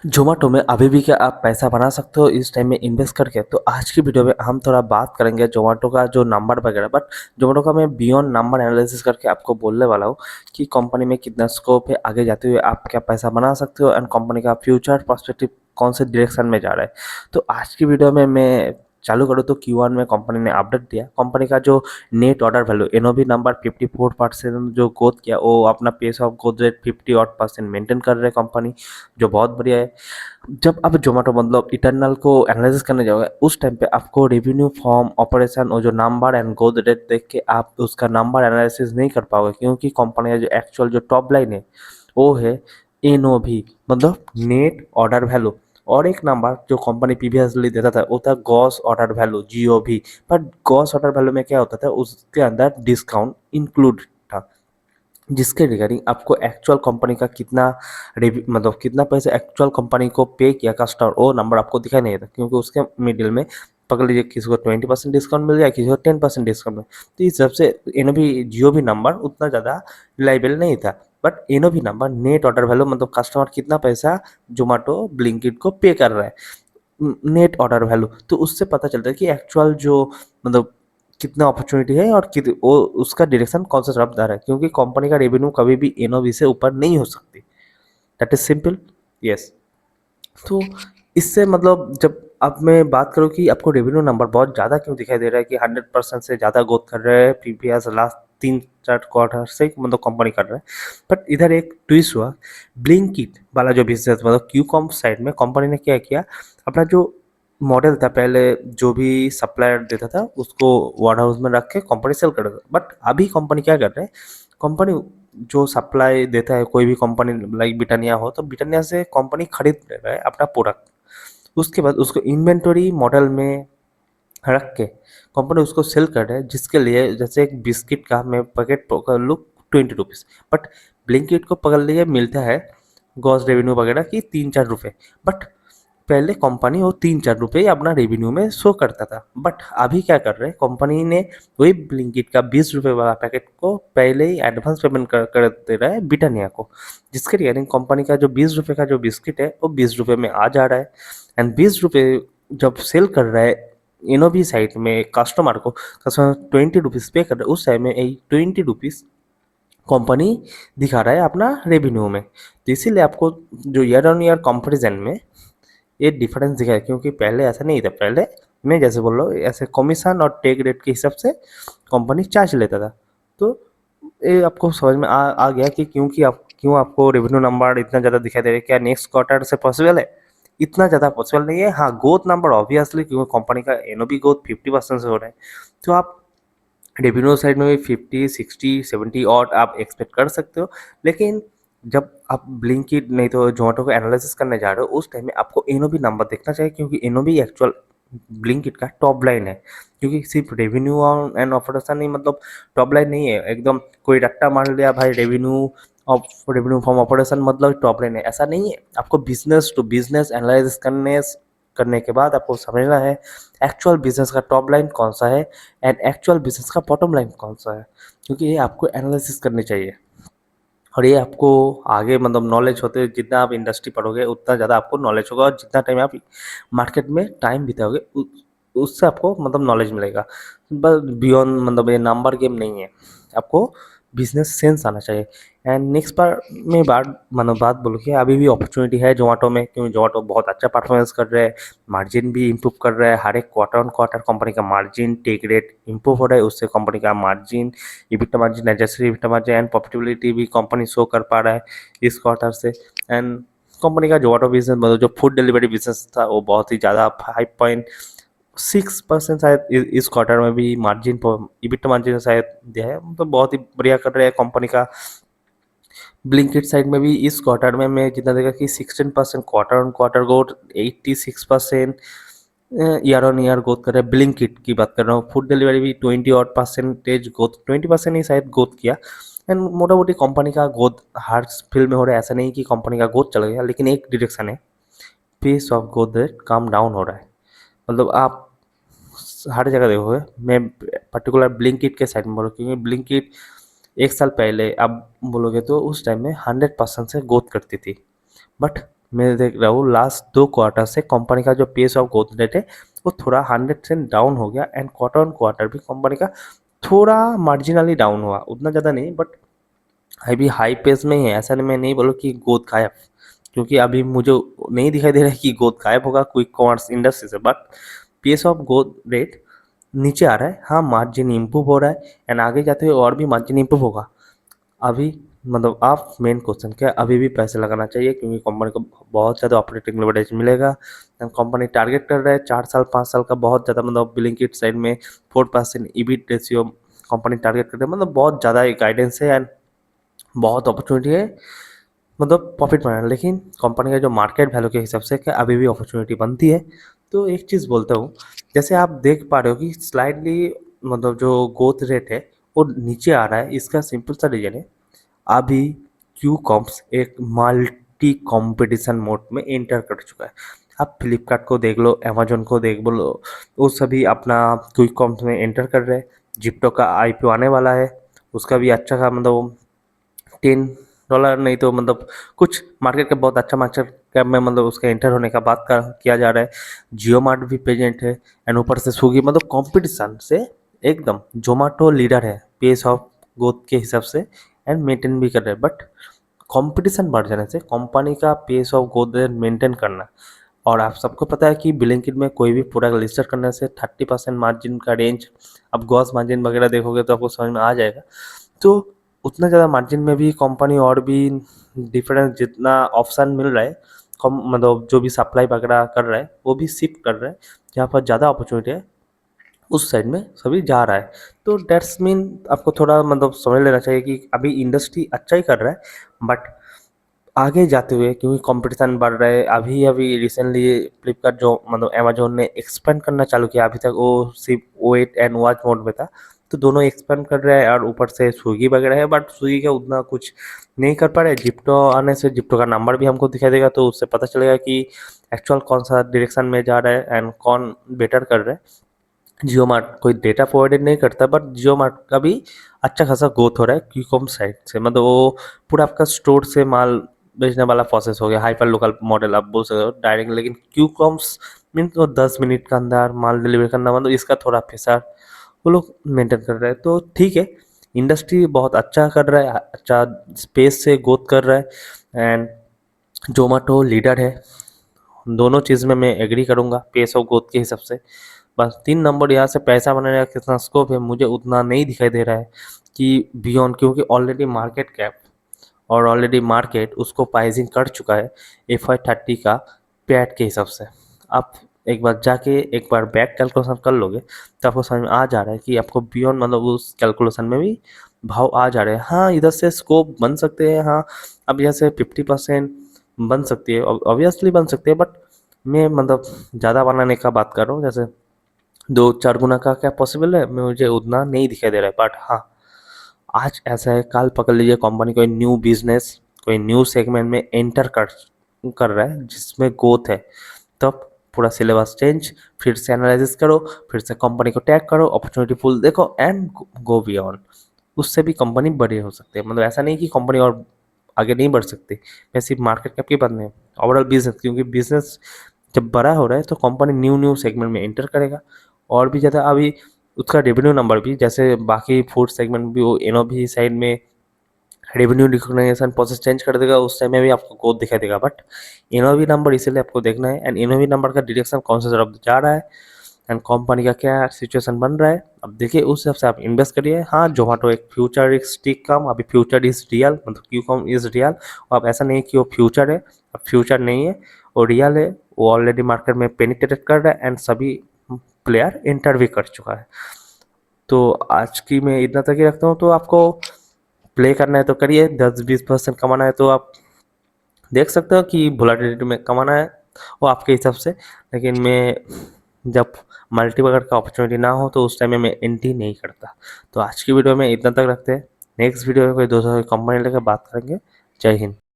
ज़ोमैटो में अभी भी क्या आप पैसा बना सकते हो इस टाइम में इन्वेस्ट करके? तो आज की वीडियो में हम थोड़ा बात करेंगे ज़ोमैटो का जो नंबर वगैरह, बट ज़ोमैटो का मैं बियॉन्ड नंबर एनालिसिस करके आपको बोलने वाला हूँ कि कंपनी में कितना स्कोप है, आगे जाते हुए आप क्या पैसा बना सकते हो एंड कंपनी का फ्यूचर पर्सपेक्टिव कौन से डायरेक्शन में जा रहा है। तो आज की वीडियो में मैं चालू करूँ तो Q1 में कंपनी ने अपडेट दिया। कंपनी का जो net order value NOV number 54% जो ग्रोथ किया, वो अपना pace of growth rate 50% maintain कर रहे हैं कंपनी, जो बहुत बढ़िया है। जब आप ज़ोमैटो मतलब इटर्नल को एनालिसिस करने जाओगे, उस टाइम पे आपको रेवेन्यू फ्रॉम ऑपरेशन और जो नंबर एंड ग्रोथ रेट देख के आप उसका नंबर एनालिसिस नहीं कर पाओगे, क्योंकि कंपनी का जो एक्चुअल जो टॉप लाइन है वो है एनओवी मतलब नेट ऑर्डर वैल्यू। और एक नंबर जो कंपनी प्रीवियसली देता था वो था gross order value GOV. But gross order value में क्या होता था, उसके अंदर डिस्काउंट इंक्लूड था, जिसके रिगार्डिंग आपको एक्चुअल कंपनी का कितना मतलब कितना पैसा एक्चुअल कंपनी को पे किया कस्टमर, वो नंबर आपको दिखाई नहीं देता, क्योंकि उसके मिडिल में पकड़ लीजिए किसी को 20% डिस्काउंट मिल जाए, किसी को 10% डिस्काउंट मिल। तो इस हिसाब से एनो भी जियो भी नंबर उतना ज़्यादा रिलायबल नहीं था। बट एनो भी नंबर नेट ऑर्डर वैल्यू मतलब कस्टमर कितना पैसा जोमेटो ब्लिंकिट को पे कर रहा है, नेट ऑर्डर वैल्यू, तो उससे पता चलता है कि एक्चुअल जो मतलब कितना अपॉर्चुनिटी है और वो उसका डायरेक्शन कौन सा तरफ जा रहा है, क्योंकि कंपनी का रेवेन्यू कभी भी एनओवी से ऊपर नहीं हो सकती। That is simple. यस। तो इससे मतलब जब अब मैं बात करूँ कि आपको रेवेन्यू नंबर बहुत ज़्यादा क्यों दिखाई दे रहा है कि 100% से ज़्यादा ग्रोथ कर रहे हैं प्रीवियस लास्ट 3-4 क्वार्टर से मतलब कंपनी कर रहा है। बट इधर एक ट्विस्ट हुआ, ब्लिंकिट वाला जो बिजनेस मतलब क्यूकॉम साइड में कंपनी ने क्या किया, अपना जो मॉडल था पहले, जो भी सप्लायर देता था उसको वार हाउस में रख के कंपनी सेल कर देता था। बट अभी कंपनी क्या कर रहा है, कंपनी जो सप्लाई देता है कोई भी कंपनी लाइक ब्रिटानिया हो, तो ब्रिटानिया से कंपनी खरीद रहा है अपना प्रोडक्ट, उसके बाद उसको इन्वेंटरी मॉडल में रख के कंपनी उसको सेल कर रहा है, जिसके लिए जैसे एक बिस्किट का मैं पैकेट पकड़ लूँ 20 रुपीज़, बट ब्लिंकिट को पकड़ लिए मिलता है गॉस रेवेन्यू वगैरह की 3-4 रुपये। बट पहले कंपनी वो 3-4 रुपये अपना रेवेन्यू में शो करता था, बट अभी क्या कर रहे हैं, कंपनी ने वही ब्लिंकिट का 20 रुपये वाला पैकेट को पहले ही एडवांस पेमेंट कर दे रहा है ब्रिटानिया को, जिसके रिगार्डिंग कंपनी का जो 20 रुपये का जो बिस्किट है वो 20 रुपये में आ जा रहा है। एंड 20 रुपये जब सेल कर रहा है इनोवी साइट में कस्टमर को, कस्टमर 20 रुपीज़ पे कर रहा है, उस टाइम में 20 रुपीज़ कंपनी दिखा रहा है अपना रेवेन्यू में। तो इसीलिए आपको जो ईयर ऑन ईयर कंपेरिजन में ये डिफरेंस दिखा है, क्योंकि पहले ऐसा नहीं था। पहले मैं जैसे बोल रहा हूँ ऐसे कमीशन और टेक रेट के हिसाब से कंपनी चार्ज लेता था। तो ये आपको समझ में आ गया कि क्यों आपको रेवेन्यू नंबर इतना ज़्यादा दिखाई दे रहा है। क्या नेक्स्ट क्वार्टर से पॉसिबल है? इतना ज़्यादा पॉसिबल नहीं है। हाँ, ग्रोथ नंबर ऑब्वियसली, क्योंकि कंपनी का एनओबी ग्रोथ 50% से हो रहा है, तो आप रेवेन्यू साइड में भी 50, 60, 70 और आप एक्सपेक्ट कर सकते हो। लेकिन जब आप ब्लिंकिट नहीं तो जोमेटो को एनालिसिस करने जा रहे हो, उस टाइम में आपको एनओबी नंबर देखना चाहिए, क्योंकि एनओबी एक्चुअल ब्लिंकिट का टॉप लाइन है। क्योंकि सिर्फ रेवेन्यू एंड ऑपरेशन नहीं मतलब टॉप लाइन नहीं है एकदम, कोई रट्टा मार लिया भाई revenue of revenue from operation मतलब टॉप लाइन है, ऐसा नहीं है। आपको बिजनेस टू बिजनेस एनालिसिस करने के बाद आपको समझना है एक्चुअल बिजनेस का टॉप लाइन कौन सा है एंड एक्चुअल बिजनेस का बॉटम लाइन कौन सा है, क्योंकि ये आपको एनालिसिस करनी चाहिए। और ये आपको आगे मतलब नॉलेज होते हुए जितना आप इंडस्ट्री पढ़ोगे उतना ज़्यादा आपको नॉलेज होगा, और जितना टाइम आप मार्केट में टाइम बिताओगे उससे आपको मतलब नॉलेज मिलेगा। बस बियॉन्ड मतलब ये नंबर गेम नहीं है, आपको बिजनेस सेंस आना चाहिए। एंड नेक्स्ट बार मैं बात बोलूँ कि अभी भी अपॉर्चुनिटी है जोमेटो में, क्योंकि जोमेटो बहुत अच्छा परफॉर्मेंस कर रहा है, मार्जिन भी इम्प्रूव कर रहा है। हर एक क्वार्टर ऑन क्वार्टर कंपनी का मार्जिन टेक रेट इम्प्रूव हो रहा है, उससे कंपनी का margin EBITDA margin adjusted EBITDA margin and profitability भी कंपनी शो कर पा रहा है इस क्वार्टर से। एंड कंपनी का जो ऑटो बिजनेस मतलब जो फूड डिलीवरी बिजनेस था वो बहुत ही ज़्यादा 5.6% शायद इस क्वार्टर में भी मार्जिन EBITDA मार्जिन शायद दिया है, मतलब बहुत ही बढ़िया कर रहा है कंपनी का। ब्लिंकिट साइड में भी इस क्वार्टर में मैं जितना देखा कि 16% quarter on quarter growth, 86% year on year growth कर रहा है। ब्लिंकिट की बात कर रहा हूँ, फूड डिलीवरी भी 20% ग्रोथ, 20% ही शायद ग्रोथ किया। एंड मोटामोटी कंपनी का ग्रोथ हर फील्ड में हो रहा है, ऐसा नहीं कि कंपनी का ग्रोथ चला गया, लेकिन एक डायरेक्शन है, pace of growth rate come down हो रहा है। मतलब आप हर जगह देखोगे, मैं पर्टिकुलर ब्लिंकिट के साइड में बोलूँ, क्योंकि ब्लिंकिट एक साल पहले आप बोलोगे तो उस टाइम में 100% से ग्रोथ करती थी। बट मैं देख रहा हूँ लास्ट 2 क्वार्टर से कंपनी का जो पेस ऑफ ग्रोथ रेट है वो थोड़ा 100% डाउन हो गया एंड क्वार्टर ऑन क्वार्टर भी कंपनी का थोड़ा मार्जिनली डाउन हुआ, उतना ज़्यादा नहीं बट अभी हाई पेस में ही है। ऐसा नहीं, मैं नहीं बोलूँ कि ग्रोथ गायब, क्योंकि अभी मुझे नहीं दिखाई दे रहा है कि ग्रोथ गायब होगा क्विक कॉमर्स इंडस्ट्री से, but pace of growth rate नीचे आ रहा है। हाँ, मार्जिन इंप्रूव हो रहा है एंड आगे जाते हुए और भी मार्जिन इंप्रूव होगा। अभी मतलब आप मेन क्वेश्चन क्या, अभी भी पैसे लगाना चाहिए क्योंकि कंपनी को बहुत ज़्यादा ऑपरेटिंग लेवरेज मिलेगा। कंपनी टारगेट कर रहा है 4 साल 5 साल का बहुत ज़्यादा, मतलब ब्लिंकिट साइड में 4% ईबिट रेशियो कंपनी टारगेट कर रही है, मतलब बहुत ज़्यादा गाइडेंस है एंड बहुत अपॉर्चुनिटी है, मतलब प्रॉफिट बनाना। लेकिन कंपनी का जो मार्केट वैल्यू के हिसाब से क्या अभी भी अपॉर्चुनिटी बनती है। तो एक चीज़ बोलता हूँ, जैसे आप देख पा रहे हो कि स्लाइडली मतलब जो ग्रोथ रेट है वो नीचे आ रहा है, इसका सिंपल सा रीजन है अभी क्यू कॉम्स एक मल्टी कंपटीशन मोड में एंटर कर चुका है। आप फ्लिपकार्ट को देख लो, अमेजोन को देख लो, वो सभी अपना क्विक कॉम्स में एंटर कर रहे हैं। जिप्टो का आईपीओ आने वाला है, उसका भी अच्छा का मतलब $10 नहीं तो मतलब कुछ मार्केट का बहुत अच्छा मार्केट कैप में मतलब उसका एंटर होने का बात किया जा रहा है। जियो मार्ट भी प्रेजेंट है एंड ऊपर से स्विगी, मतलब कंपटीशन से एकदम जोमेटो लीडर है पेस ऑफ ग्रोथ के हिसाब से एंड मेंटेन भी कर रहे हैं। बट कंपटीशन बढ़ जाने से कंपनी का पेस ऑफ ग्रोथ मेंटेन करना, और आप सबको पता है कि ब्लिंकिट में कोई भी प्रोडक्ट लिस्टेड करने से 30% मार्जिन का रेंज, अब ग्रॉस मार्जिन वगैरह देखोगे तो आपको समझ में आ जाएगा। तो उतना ज़्यादा मार्जिन में भी कंपनी और भी डिफरेंस जितना ऑप्शन मिल रहा है, कम मतलब जो भी सप्लाई वगैरह कर रहा है वो भी शिफ्ट कर रहा है, जहाँ पर ज़्यादा अपॉर्चुनिटी है उस साइड में सभी जा रहा है। तो डेट्स मीन आपको थोड़ा मतलब समझ लेना चाहिए कि अभी इंडस्ट्री अच्छा ही कर रहा है, बट आगे जाते हुए क्योंकि कंपटीशन बढ़ रहा है, अभी अभी रिसेंटली फ्लिपकार्ट जो मतलब अमेजोन ने एक्सपेंड करना चालू किया, अभी तक वो सिर्फ वेट एंड वॉच मोड में था, तो दोनों एक्सपेंड कर रहे हैं और ऊपर से स्विगी वगैरह है, बट स्विगी का उतना कुछ नहीं कर पा रहे। जिप्टो आने से जिप्टो का नंबर भी हमको दिखाई देगा, तो उससे पता चलेगा कि एक्चुअल कौन सा डायरेक्शन में जा रहा है एंड कौन बेटर कर रहा है। जियो मार्ट कोई डेटा प्रोवाइडेड नहीं करता, बट जियो मार्ट का भी अच्छा खासा ग्रोथ हो रहा है क्यूकॉम साइड से, मतलब वो पूरा आपका स्टोर से माल बेचने वाला प्रोसेस हो गया, हाइपर लोकल मॉडल आप बोल सकते हो डायरेक्ट। लेकिन क्यूकॉम्स मीन तो 10 मिनट के अंदर माल डिलीवरी करना, मतलब इसका थोड़ा प्रेशर वो लोग मेंटेन कर रहे हैं। तो ठीक है, इंडस्ट्री बहुत अच्छा कर रहा है, अच्छा स्पेस से ग्रोथ कर रहा है एंड जोमेटो लीडर है। दोनों चीज़ में मैं एग्री करूँगा पेस ऑफ ग्रोथ के हिसाब से। बस 3 नंबर यहाँ से पैसा बनाने का कितना स्कोप है मुझे उतना नहीं दिखाई दे रहा है कि बियॉन्ड, क्योंकि ऑलरेडी मार्केट कैप और ऑलरेडी मार्केट उसको प्राइसिंग कर चुका है FY30 का पैट के हिसाब से। आप एक बार जाके एक बार बैक कैलकुलेशन कर लोगे तो आपको समझ में आ जा रहा है कि आपको बियॉन्ड मतलब उस कैलकुलेशन में भी भाव आ जा रहे हैं। हाँ, इधर से स्कोप बन सकते हैं, हाँ अब जैसे 50% बन सकती है, ऑब्वियसली बन सकती है, बट मैं मतलब ज़्यादा बनाने का बात कर रहा हूँ। जैसे 2-4 गुना का क्या पॉसिबल है, मुझे उतना नहीं दिखाई दे रहा है, बट हाँ आज ऐसा है, कल पकड़ लीजिए कंपनी कोई न्यू बिजनेस कोई न्यू सेगमेंट में एंटर कर कर रहा है जिसमें ग्रोथ है, तब पूरा सिलेबस चेंज, फिर से एनालिसिस करो, फिर से कंपनी को टैग करो, अपॉर्चुनिटी फुल देखो एंड गो बियॉन्ड। उससे भी कंपनी बड़ी हो सकती है, मतलब ऐसा नहीं कि कंपनी और आगे नहीं बढ़ सकती। मैं सिर्फ मार्केट कैप की बात नहीं, ओवरऑल बिजनेस, क्योंकि बिजनेस जब बड़ा हो रहा है तो कंपनी न्यू न्यू सेगमेंट में एंटर करेगा और भी ज़्यादा। अभी उसका रेवेन्यू नंबर भी जैसे बाकी फूड सेगमेंट भी वो एनो भी साइड में रेवेन्यू रिकॉग्निशन प्रोसेस चेंज कर देगा, उस टाइम में भी आपको ग्रोथ दिखाई देगा। बट एनओवी नंबर इसीलिए आपको देखना है एंड एनओवी नंबर का डायरेक्शन कौन सा तरफ जा रहा है एंड कंपनी का क्या सिचुएशन बन रहा है, अब देखिए उस हिसाब से आप इन्वेस्ट करिए। हाँ, जोमेटो एक फ्यूचरिस्टिक काम, अभी फ्यूचर इज रियल, मतलब क्यू कॉम इज रियल। और अब ऐसा नहीं है कि वो फ्यूचर है, अब फ्यूचर नहीं है, वो रियल है, वो ऑलरेडी मार्केट में पेनिट्रेट कर रहा है एंड सभी प्लेयर एंटर भी कर चुका है। तो आज की मैं इतना तक ही रखता हूँ। तो आपको प्ले करना है तो करिए, 10-20% कमाना है तो आप देख सकते हो कि वोलेटिलिटी में कमाना है वो आपके हिसाब से। लेकिन मैं जब मल्टी बगर का अपॉर्चुनिटी ना हो तो उस टाइम में मैं एंट्री नहीं करता। तो आज की वीडियो में इतना तक रखते हैं, नेक्स्ट वीडियो में कोई दूसरा कंपनी लेकर बात करेंगे। जय हिंद।